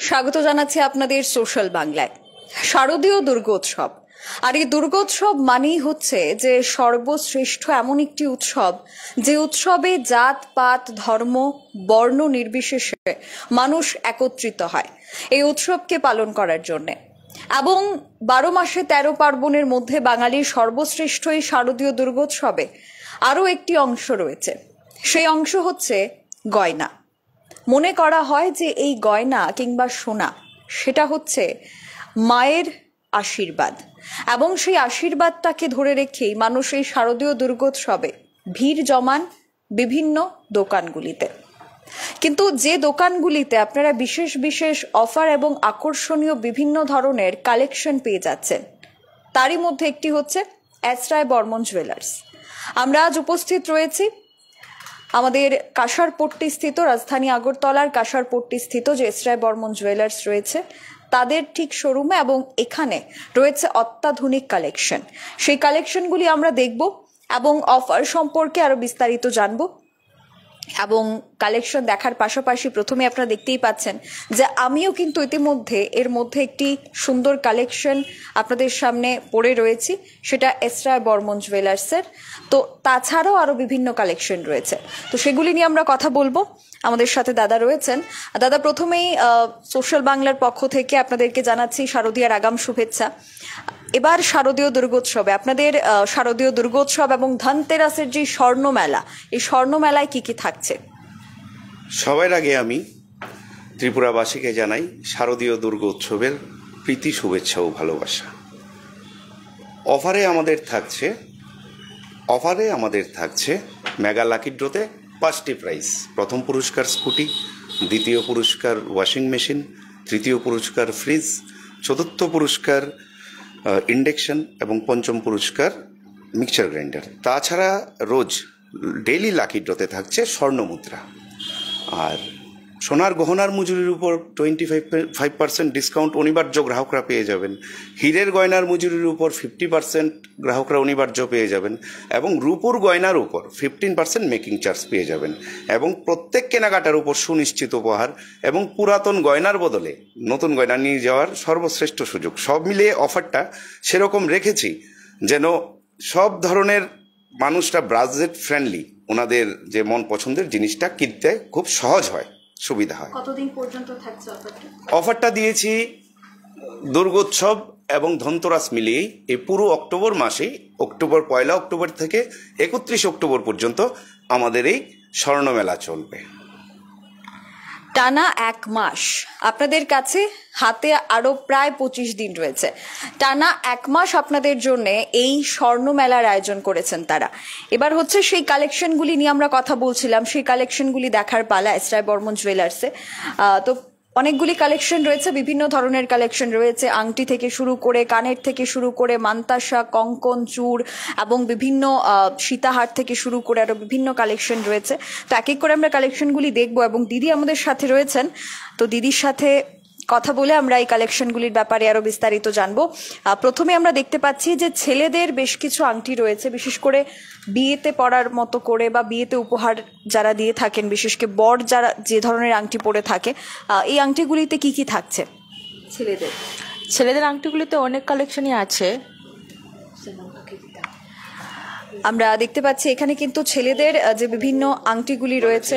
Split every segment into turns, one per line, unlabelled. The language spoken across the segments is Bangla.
স্বাগত জানাচ্ছি আপনাদের সোশ্যাল বাংলায়। শারদীয় দুর্গোৎসব, আর এই দুর্গোৎসব মানেই হচ্ছে যে সর্বশ্রেষ্ঠ এমন একটি উৎসব যে উৎসবে জাত পাত ধর্ম বর্ণ নির্বিশেষে মানুষ একত্রিত হয় এই উৎসবকে পালন করার জন্যে। এবং 12 মাসে 13 পার্বণের মধ্যে বাঙালির সর্বশ্রেষ্ঠ এই শারদীয় দুর্গোৎসবে আরও একটি অংশ রয়েছে। সেই অংশ হচ্ছে গয়না। মনে করা হয় যে এই গয়না কিংবা সোনা সেটা হচ্ছে মায়ের আশীর্বাদ, এবং সেই আশীর্বাদটাকে ধরে রেখেই মানুষ এই শারদীয় দুর্গোৎসবে ভিড় জমান বিভিন্ন দোকানগুলিতে। কিন্তু যে দোকানগুলিতে আপনারা বিশেষ বিশেষ অফার এবং আকর্ষণীয় বিভিন্ন ধরনের কালেকশন পেয়ে যাচ্ছেন, তারই মধ্যে একটি হচ্ছে এস রায় বর্মন জুয়েলার্স। আমরা আজ উপস্থিত রয়েছি আমাদের কাঁসারপট্টি স্থিত, রাজধানী আগরতলার কাঁসারপট্টি স্থিত যে এস রায় বর্মন জুয়েলার্স রয়েছে তাদের ঠিক শোরুমে, এবং এখানে রয়েছে অত্যাধুনিক কালেকশন। সেই কালেকশনগুলি আমরা দেখব এবং অফার সম্পর্কে আরো বিস্তারিত জানবো। এবং কালেকশন দেখার পাশাপাশি প্রথমে আপনারা দেখতেই পাচ্ছেন যে আমিও কিন্তু ইতিমধ্যে এর মধ্যে একটি সুন্দর কালেকশন আপনাদের সামনে পড়ে রয়েছি, সেটা এস রায় বর্মন জুয়েলার্সের। তো তাছাড়াও আরো বিভিন্ন কালেকশন রয়েছে, তো সেগুলি নিয়ে আমরা কথা বলবো। আমাদের সাথে দাদা রয়েছেন। দাদা, প্রথমেই সোশ্যাল বাংলার পক্ষ থেকে আপনাদেরকে জানাচ্ছি শারদীয়ার আগাম শুভেচ্ছা। এবার শারদীয় দুর্গোৎসবে আপনাদের শারদীয় দুর্গোৎসব এবং ধনতেরাসের যে স্বর্ণ মেলা, এই স্বর্ণ মেলায় কি কি থাকছে?
সবার আগে আমি ত্রিপুরাবাসীকে জানাই শারদীয় দুর্গোৎসবের প্রীতি শুভেচ্ছা ও ভালোবাসা। অফারে আমাদের থাকছে মেগা লাকি ড্রতে 5টি প্রাইজ। প্রথম পুরস্কার স্কুটি, দ্বিতীয় পুরস্কার ওয়াশিং মেশিন, তৃতীয় পুরস্কার ফ্রিজ, চতুর্থ পুরস্কার ইন্ডাকশন এবং পঞ্চম পুরস্কার মিক্সচার গ্রাইন্ডার। তাছাড়া রোজ ডেইলি লাকি ড্রতে থাকছে স্বর্ণ মুদ্রা। আর সোনার গহনার মজুরির উপর 25% ডিসকাউন্ট অনিবার্য গ্রাহকরা পেয়ে যাবেন। হীরের গয়নার মজুরির উপর 50% গ্রাহকরা অনিবার্য পেয়ে যাবেন, এবং রূপোর গয়নার উপর 15% মেকিং চার্জ পেয়ে যাবেন, এবং প্রত্যেক কেনাকাটার উপর সুনিশ্চিত উপহার এবং পুরাতন গয়নার বদলে নতুন গয়না নিয়ে যাওয়ার সর্বশ্রেষ্ঠ সুযোগ। সব মিলিয়ে অফারটা সেরকম রেখেছি যেন সব ধরনের মানুষরা বাজেট ফ্রেন্ডলি, ওনাদের যে মন পছন্দের জিনিসটা কিনতে খুব সহজ হয়, সুবিধা হয়।
কতদিন পর্যন্ত থাকছে অফারটা?
অফারটা দিয়েছি দুর্গোৎসব এবং ধনতেরাস মিলিয়েই এই পুরো অক্টোবর মাসে, পয়লা অক্টোবর থেকে 31 অক্টোবর পর্যন্ত আমাদের এই স্বর্ণমেলা চলবে।
টানা 1 মাস আপনাদের কাছে, হাতে আরো প্রায় 25 দিন রয়েছে। টানা 1 মাস আপনাদের জন্য এই স্বর্ণ মেলার আয়োজন করেছেন তারা। এবার হচ্ছে সেই কালেকশনগুলি নিয়ে আমরা কথা বলছিলাম, সেই কালেকশনগুলি দেখার পালা এস রায় বর্মন জুয়েলার্সে। তো অনেকগুলি কালেকশন রয়েছে, বিভিন্ন ধরনের কালেকশন রয়েছে, আংটি থেকে শুরু করে, কানের থেকে শুরু করে, মান্তাসা, কঙ্কন, চূড় এবং বিভিন্ন সীতাহার থেকে শুরু করে আরো বিভিন্ন কালেকশন রয়েছে। তো এক এক করে আমরা কালেকশনগুলি দেখবো, এবং দিদি আমাদের সাথে রয়েছেন। তো দিদির সাথে কথা বলে আমরা এই কালেকশনগুলির ব্যাপারে আরো বিস্তারিত জানবো। প্রথমে আমরা দেখতে পাচ্ছি যে ছেলেদের বেশ কিছু আংটি রয়েছে, বিশেষ করে বিয়েতে পরার মতো করে বা বিয়েতে উপহার যারা দিয়ে থাকেন, বিশেষ করে বর যারা যে ধরনের আংটি পরে থাকে, এই আংটিগুলিতে কি কি থাকছে?
ছেলেদের আংটিগুলিতে অনেক কালেকশনই আছে।
আমরা দেখতে পাচ্ছি এখানে কিন্তু ছেলেদের যে বিভিন্ন আংটিগুলি রয়েছে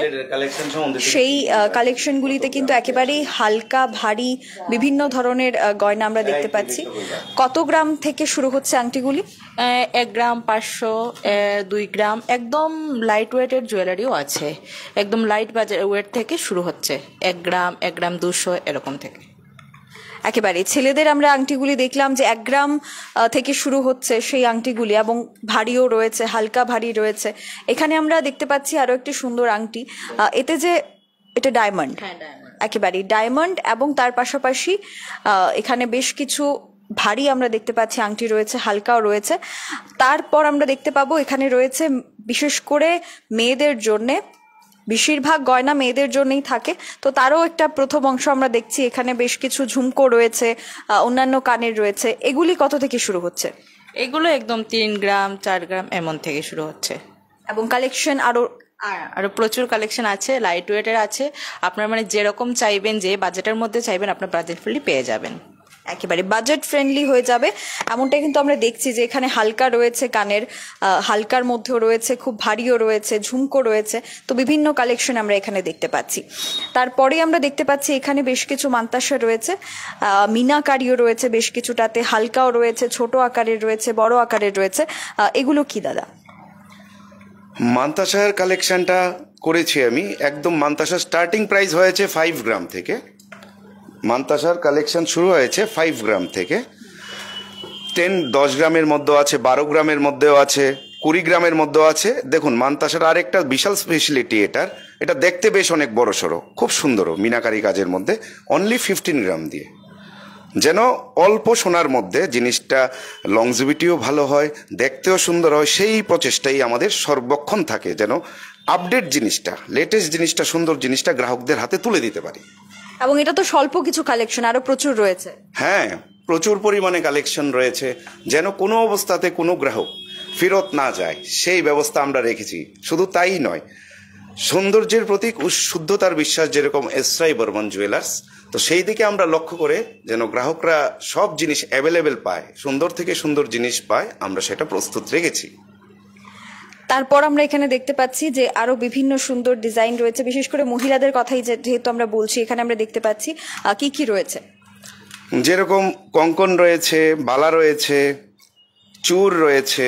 সেই কালেকশনগুলিতে কিন্তু একেবারেই হালকা ভারী বিভিন্ন ধরনের গয়না আমরা দেখতে পাচ্ছি। কত গ্রাম থেকে শুরু হচ্ছে আংটিগুলি?
1 গ্রাম, 500, 2 গ্রাম, একদম লাইট ওয়েটের জুয়েলারিও আছে। একদম লাইট ওয়েট থেকে শুরু হচ্ছে 1 গ্রাম, 1 গ্রাম 200 এরকম থেকে।
একেবারে ছেলেদের আমরা আংটিগুলি দেখলাম যে 1 গ্রাম থেকে শুরু হচ্ছে সেই আংটিগুলি, এবং ভারীও রয়েছে, হালকা ভারী রয়েছে। এখানে আমরা দেখতে পাচ্ছি আরো একটি সুন্দর আংটি, এতে যে এটা ডায়মন্ড, একেবারে ডায়মন্ড, এবং তার পাশাপাশি এখানে বেশ কিছু ভারী আমরা দেখতে পাচ্ছি আংটি রয়েছে, হালকাও রয়েছে। তারপর আমরা দেখতে পাবো এখানে রয়েছে বিশেষ করে মেয়েদের জন্যে, বেশিরভাগ গয়না মেয়েদের জন্যই থাকে, তো তারও একটা প্রথম অংশ আমরা দেখছি। এখানে বেশ কিছু ঝুমকো রয়েছে, অন্যান্য কানের রয়েছে। এগুলি কত থেকে শুরু হচ্ছে?
এগুলো একদম 3 গ্রাম, 4 গ্রাম এমন থেকে শুরু হচ্ছে,
এবং কালেকশন আরো
আরো প্রচুর কালেকশন আছে, লাইট ওয়েটের আছে। আপনার মানে যেরকম চাইবেন, যে বাজেটের মধ্যে চাইবেন, আপনার বাজেট ফ্রেন্ডলি পেয়ে যাবেন।
একেবারে বাজেট ফ্রেন্ডলি হয়ে যাবে এমনটাই কিন্তু আমরা দেখছি যে এখানে হালকা রয়েছে কানের, হালকার মধ্যেও রয়েছে, খুব ভারীও রয়েছে, ঝুমকো রয়েছে, তো বিভিন্ন কালেকশন আমরা এখানে দেখতে পাচ্ছি। তারপরে আমরা দেখতে পাচ্ছি এখানে বেশ কিছু মান্তাসা রয়েছে, মিনাকারিও রয়েছে বেশ কিছুটাতে, হালকাও রয়েছে, ছোট আকারের রয়েছে, বড় আকারের রয়েছে। এগুলো কি দাদা?
মান্তাসার কালেকশনটা করেছি আমি একদম। মান্তাসার স্টার্টিং প্রাইস হয়েছে 5 গ্রাম থেকে। মান্তাসার কালেকশন শুরু হয়েছে 5 গ্রাম থেকে। 10 গ্রামের মধ্যেও আছে, 12 গ্রামের মধ্যেও আছে, 20 গ্রামের মধ্যেও আছে। দেখুন মান্তাসার আরেকটা বিশাল স্পেশালিটি, এটা দেখতে বেশ অনেক বড় সড়ো, খুব সুন্দরও মিনাকারি কাজের মধ্যে, অনলি 15 গ্রাম দিয়ে, যেন অল্প সোনার মধ্যে জিনিসটা লংজিভিটিও ভালো হয়, দেখতেও সুন্দর হয়, সেই প্রচেষ্টাই আমাদের সর্বক্ষণ থাকে, যেন আপডেট জিনিসটা, লেটেস্ট জিনিসটা, সুন্দর জিনিসটা গ্রাহকদের হাতে তুলে দিতে পারি।
এবং এটা তো স্বল্প কিছু কালেকশন, আরো প্রচুর রয়েছে।
হ্যাঁ, প্রচুর পরিমাণে কালেকশন রয়েছে, যেন কোনো অবস্থাতে কোনো গ্রাহক ফেরত না যায় সেই ব্যবস্থা আমরা রেখেছি। শুধু তাই নয়, সৌন্দর্যের প্রতীক শুদ্ধতার বিশ্বাস যেরকম এসরাই বর্মন জুয়েলার্স, তো সেই দিকে আমরা লক্ষ্য করে যেন গ্রাহকরা সব জিনিস অ্যাভেলেবেল পায়, সুন্দর থেকে সুন্দর জিনিস পায়, আমরা সেটা প্রস্তুত রেখেছি।
তারপর আমরা এখানে দেখতে পাচ্ছি যে আরো বিভিন্ন সুন্দর ডিজাইন রয়েছে, বিশেষ করে মহিলাদের কথাই যেহেতু আমরা বলছি, এখানে আমরা দেখতে পাচ্ছি কি কি রয়েছে।
যেরকম কঙ্কন রয়েছে, বালা রয়েছে, চূড় রয়েছে,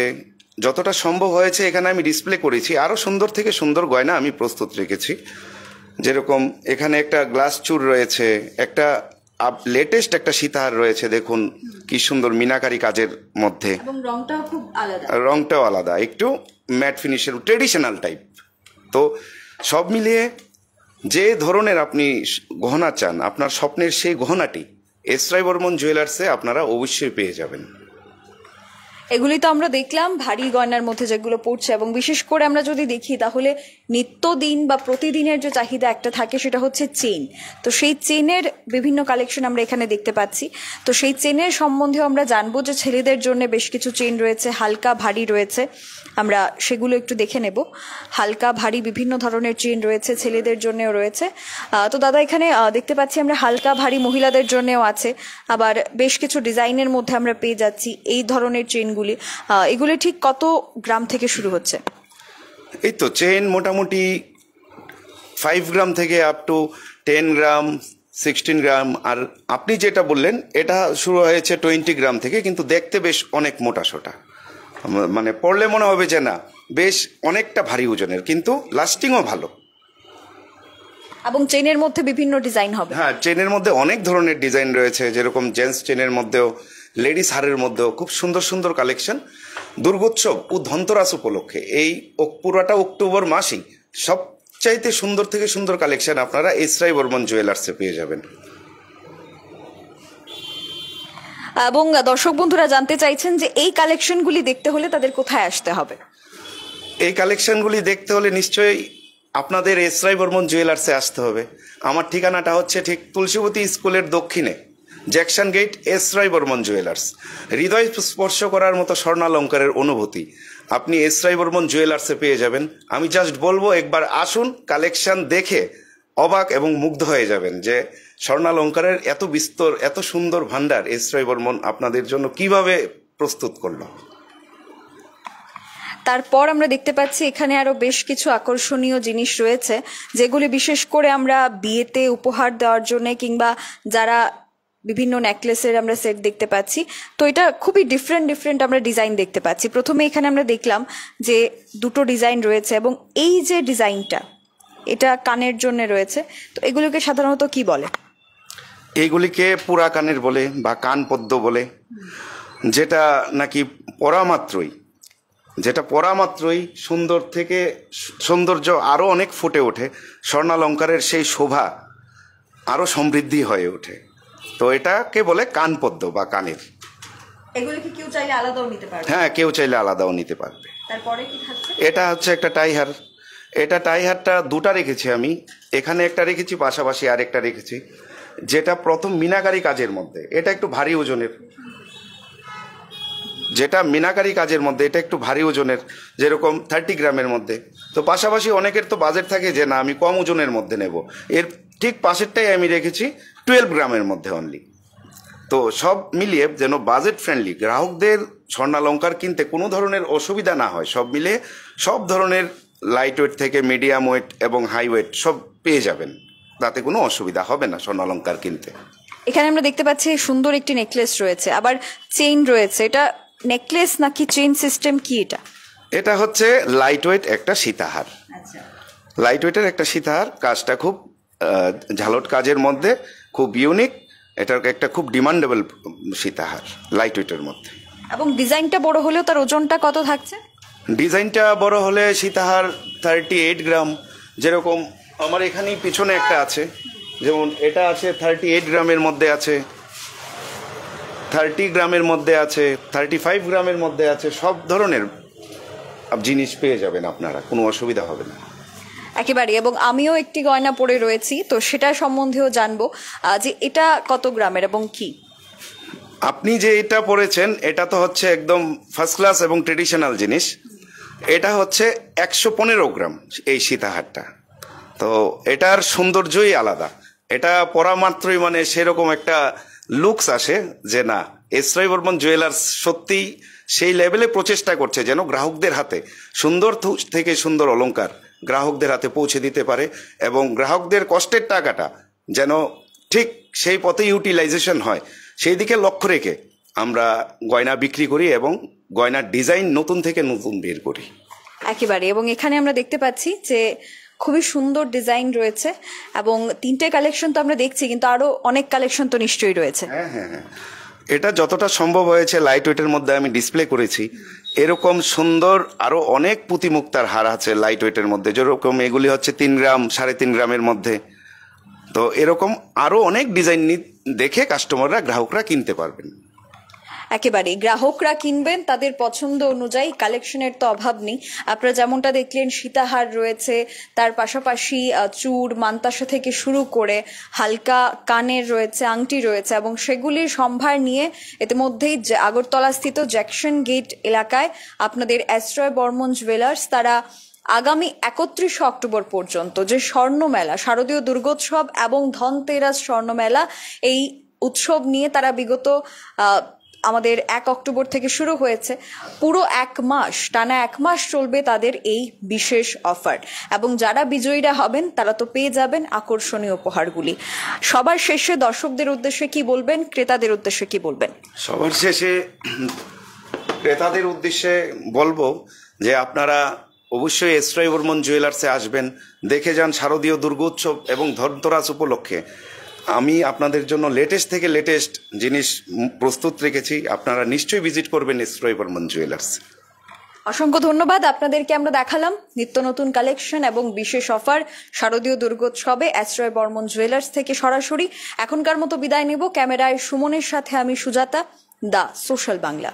যতটা সম্ভব হয়েছে এখানে আমি ডিসপ্লে করেছি। আরও সুন্দর থেকে সুন্দর গয়না আমি প্রস্তুত রেখেছি। যেরকম এখানে একটা গ্লাস চূড় রয়েছে, একটা লেটেস্ট একটা সীতাহার রয়েছে, দেখুন কি সুন্দর মিনাকারি কাজের মধ্যে,
এবং রংটাও খুব আলাদা,
রংটাও আলাদা, একটু ম্যাট ফিনিশের ট্রেডিশনাল টাইপ। তো সব মিলিয়ে যে ধরনের আপনি গহনা চান, আপনার স্বপ্নের সেই গহনাটি এসরাই বর্মন জুয়েলার্সে আপনারা অবশ্যই পেয়ে যাবেন।
এগুলি তো আমরা দেখলাম ভারী গয়নার মধ্যে যেগুলো পড়ছে, এবং বিশেষ করে আমরা যদি দেখি তাহলে নিত্যদিন বা প্রতিদিনের যে চাহিদা একটা থাকে সেটা হচ্ছে চেন। তো সেই চেনের বিভিন্ন কালেকশন আমরা এখানে দেখতে পাচ্ছি। তো সেই চেনের সম্বন্ধেও আমরা জানবো যে ছেলেদের জন্য বেশ কিছু চেন রয়েছে, হালকা ভারী রয়েছে, আমরা সেগুলো একটু দেখে নেব। হালকা ভারী বিভিন্ন ধরনের চেন রয়েছে, ছেলেদের জন্যও রয়েছে। তো দাদা এখানে দেখতে পাচ্ছি আমরা হালকা ভারী মহিলাদের জন্যও আছে, আবার বেশ কিছু ডিজাইনের মধ্যে আমরা পেয়ে যাচ্ছি এই ধরনের চেনগুলি। এগুলি ঠিক কত গ্রাম থেকে শুরু হচ্ছে?
এই তো চেন মোটামুটি 5 গ্রাম থেকে আপ টু 10 গ্রাম, 16 গ্রাম। আর আপনি যেটা বললেন এটা শুরু হয়েছে 20 গ্রাম থেকে, কিন্তু দেখতে বেশ অনেক মোটা সোটা, মানে পড়লে মনে হবে যে না বেশ অনেকটা ভারী ওজনের, কিন্তু লাস্টিংও ভালো।
এবং চেনের মধ্যে বিভিন্ন ডিজাইন হবে।
হ্যাঁ, চেনের মধ্যে অনেক ধরনের ডিজাইন রয়েছে, যেরকম জেন্টস চেনের মধ্যেও, লেডিস হারের মধ্যেও খুব সুন্দর সুন্দর কালেকশন। দুর্গোৎসব ও ধনতেরাস উপলক্ষে এই পুরাটা অক্টোবর মাসেই সবচাইতে সুন্দর থেকে সুন্দর কালেকশন আপনারা এসরাই বর্মন জুয়েলার্সে পেয়ে যাবেন।
এবং দর্শক বন্ধুরা জানতে চাইছেন যে এই কালেকশনগুলি দেখতে হলে তাদের কোথায় আসতে হবে?
এই কালেকশনগুলি দেখতে হলে নিশ্চয়ই আপনাদের এসরাই বর্মন জুয়েলার্সে আসতে হবে। আমার ঠিকানাটা হচ্ছে ঠিক তুলসীবতী স্কুলের দক্ষিণে, জ্যাকসন গেট, এসরাই বর্মন জুয়েলার্স। হৃদয় স্পর্শ করার মতো স্বর্ণালঙ্কারের অনুভূতি আপনি এসরাই বর্মন জুয়েলার্সে পেয়ে যাবেন। আমি জাস্ট বলবো একবার আসুন, কালেকশন দেখে অবাক এবং মুগ্ধ হয়ে যাবেন যে স্বর্ণালঙ্কারের এত বিস্তর, এত সুন্দর ভান্ডার এসরাই বর্মন আপনাদের জন্য কিভাবে প্রস্তুত করলো।
তারপর আমরা দেখতে পাচ্ছি এখানে আরো বেশ কিছু আকর্ষণীয় জিনিস রয়েছে, যেগুলি বিশেষ করে আমরা বিয়েতে উপহার দেওয়ার জন্য, কিংবা যারা বিভিন্ন নেকলেসের আমরা সেট দেখতে পাচ্ছি। তো এটা খুবই ডিফারেন্ট আমরা ডিজাইন দেখতে পাচ্ছি। প্রথমে এখানে আমরা দেখলাম যে দুটো ডিজাইন রয়েছে, এবং এই যে ডিজাইনটা এটা কানের জন্য রয়েছে। তো এগুলোকে সাধারণত কি বলে?
এইগুলিকে পুরা কানের বলে বা কান পদ্ম বলে, যেটা নাকি পরা মাত্রই সুন্দর থেকে সৌন্দর্য আরও অনেক ফুটে ওঠে, স্বর্ণালঙ্কারের সেই শোভা আরও সমৃদ্ধি হয়ে ওঠে। তো এটাকে বলে কান পদ্ম বা কানের।
এগুলো কি কেউ চাইলে আলাদাও নিতে পারবে?
হ্যাঁ, কেউ চাইলে আলাদাও নিতে পারবে।
তারপরে কি থাকছে?
এটা হচ্ছে একটা টাইহার। এটা টাইহারটা দুটা রেখেছি আমি, এখানে একটা রেখেছি, পাশাপাশি আরেকটা রেখেছি, যেটা প্রথম মিনাকারি কাজের মধ্যে। এটা একটু ভারী ওজনের, যেটা মিনাকারি কাজের মধ্যে, এটা একটু ভারী ওজনের, যেরকম 30 গ্রামের মধ্যে। তো পাশাপাশি অনেকের তো বাজেট থাকে যে না আমি কম ওজনের মধ্যে নেব, এর ঠিক পাশেরটাই আমি রেখেছি 12 গ্রামের মধ্যে অনলি। তো সব মিলিয়ে যেন বাজেট ফ্রেন্ডলি, গ্রাহকদের স্বর্ণালঙ্কার কিনতে কোনো ধরনের অসুবিধা না হয়, সব মিলিয়ে সব ধরনের লাইট ওয়েট থেকে মিডিয়াম ওয়েট এবং হাই ওয়েট সব পেয়ে যাবেন, তাতে কোনো অসুবিধা হবে না স্বর্ণালঙ্কার কিনতে।
এখানে আমরা দেখতে পাচ্ছি সুন্দর একটি নেকলেস রয়েছে, আবার চেইন রয়েছে। এটা নেকলেস নাকি চেইন সিস্টেম, কি এটা?
এটা হচ্ছে লাইট ওয়েট একটা সীতাহার, লাইট ওয়েটের একটা সীতাহার। কাজটা খুব ঝালট কাজের মধ্যে, খুব ইউনিক। এটা একটা খুব ডিমান্ডেবল সীতাহার লাইট ওয়েটের মধ্যে।
এবং ডিজাইনটা বড় হলেও তার ওজনটা কত থাকছে?
ডিজাইনটা বড় হলে সীতাহার 38 গ্রাম, যেরকম আমার এখানেই পিছনে একটা আছে, যেমন এটা আছে 38 গ্রামের মধ্যে আছে, 30 গ্রামের মধ্যে আছে, 35 গ্রামের মধ্যে আছে। সব ধরনের জিনিস পেয়ে যাবেন আপনারা, কোনো অসুবিধা হবে না
একেবারে। এবং আমিও একটি গয়না পরে রয়েছি, তো সেটা সম্বন্ধেও জানবো যে এটা কত গ্রামের এবং কি।
আপনি যে এটা পরেছেন এটা তো হচ্ছে একদম ফার্স্ট ক্লাস এবং ট্রেডিশনাল জিনিস। এটা হচ্ছে 115 গ্রাম এই সীতাহারটা। তো এটার সৌন্দর্যই আলাদা, এটা পরা মাত্রই মানে সেরকম একটা লুকস আসে যে না, এস রায় বর্মন জুয়েলার্স সত্যিই সেই লেভেলে প্রচেষ্টা করছে যেন গ্রাহকদের হাতে সুন্দর থেকে সুন্দর অলংকার গ্রাহকদের হাতে পৌঁছে দিতে পারে, এবং গ্রাহকদের কষ্টের টাকাটা যেন ঠিক সেই পথে ইউটিলাইজেশন হয়, সেই দিকে লক্ষ্য রেখে আমরা গয়না বিক্রি করি এবং গয়নার ডিজাইন নতুন থেকে নতুন বের করি।
একেবারে। এবং এখানে আমরা দেখতে পাচ্ছি যে খুবই সুন্দর ডিজাইন রয়েছে, এবং 3টে কালেকশন তো আমরা দেখছি, কিন্তু আরো অনেক কালেকশন তো নিশ্চয়ই রয়েছে।
হ্যাঁ হ্যাঁ হ্যাঁ, এটা যতটা সম্ভব হয়েছে লাইট ওয়েটের মধ্যে আমি ডিসপ্লে করেছি। এরকম সুন্দর আরো অনেক পুঁতিমুক্তার হার আছে লাইট ওয়েটের মধ্যে, যেরকম এগুলি হচ্ছে 3 গ্রাম 3.5 গ্রামের মধ্যে। তো এরকম আরো অনেক ডিজাইন দেখে কাস্টমাররা গ্রাহকরা কিনতে পারবেন।
একেবারে, গ্রাহকরা কিনবেন তাদের পছন্দ অনুযায়ী। কালেকশনের তো অভাব নেই। আপনারা যেমনটা দেখলেন সীতাহার রয়েছে, তার পাশাপাশি চূড় মান্তাসা থেকে শুরু করে হালকা কানের রয়েছে, আংটি রয়েছে, এবং সেগুলির সম্ভার নিয়ে ইতিমধ্যেই আগরতলা স্থিত জ্যাকসন গেট এলাকায় আপনাদের এস রায় বর্মন জুয়েলার্স তারা আগামী 31 অক্টোবর পর্যন্ত যে স্বর্ণমেলা, শারদীয় দুর্গোৎসব এবং ধনতেরাস স্বর্ণমেলা, এই উৎসব নিয়ে তারা বিগত আমাদের 1 অক্টোবর থেকে শুরু হয়েছে, পুরো 1 মাস, টানা 1 মাস চলবে তাদের এই বিশেষ অফার। এবং যারা বিজয়ীরা হবেন তারা তো পেয়ে যাবেন আকর্ষণীয় উপহারগুলি। সবার শেষে দর্শকদের উদ্দেশ্যে কি বলবেন, ক্রেতাদের উদ্দেশ্যে কি বলবেন?
সবার শেষে ক্রেতাদের উদ্দেশ্যে বলবো যে আপনারা অবশ্যই এস রায় বর্মন জুয়েলার্সে আসবেন, দেখে যান শারদীয় দুর্গোৎসব এবং ধনতেরাস উপলক্ষে আমি আপনাদের জন্য লেটেস্ট থেকে লেটেস্ট জিনিস প্রস্তুত রেখেছি। আপনারা নিশ্চয়ই ভিজিট করবেন এস রায় বর্মন জুয়েলার্স।
অসংখ্য ধন্যবাদ। আপনাদেরকে আমরা দেখালাম নিত্য নতুন কালেকশন এবং বিশেষ অফার শারদীয় দুর্গোৎসবে এস রায় বর্মন জুয়েলার্স থেকে সরাসরি। এখনকার মতো বিদায় নেব। ক্যামেরায় সুমনের সাথে আমি সুজাতা, দা সোশ্যাল বাংলা।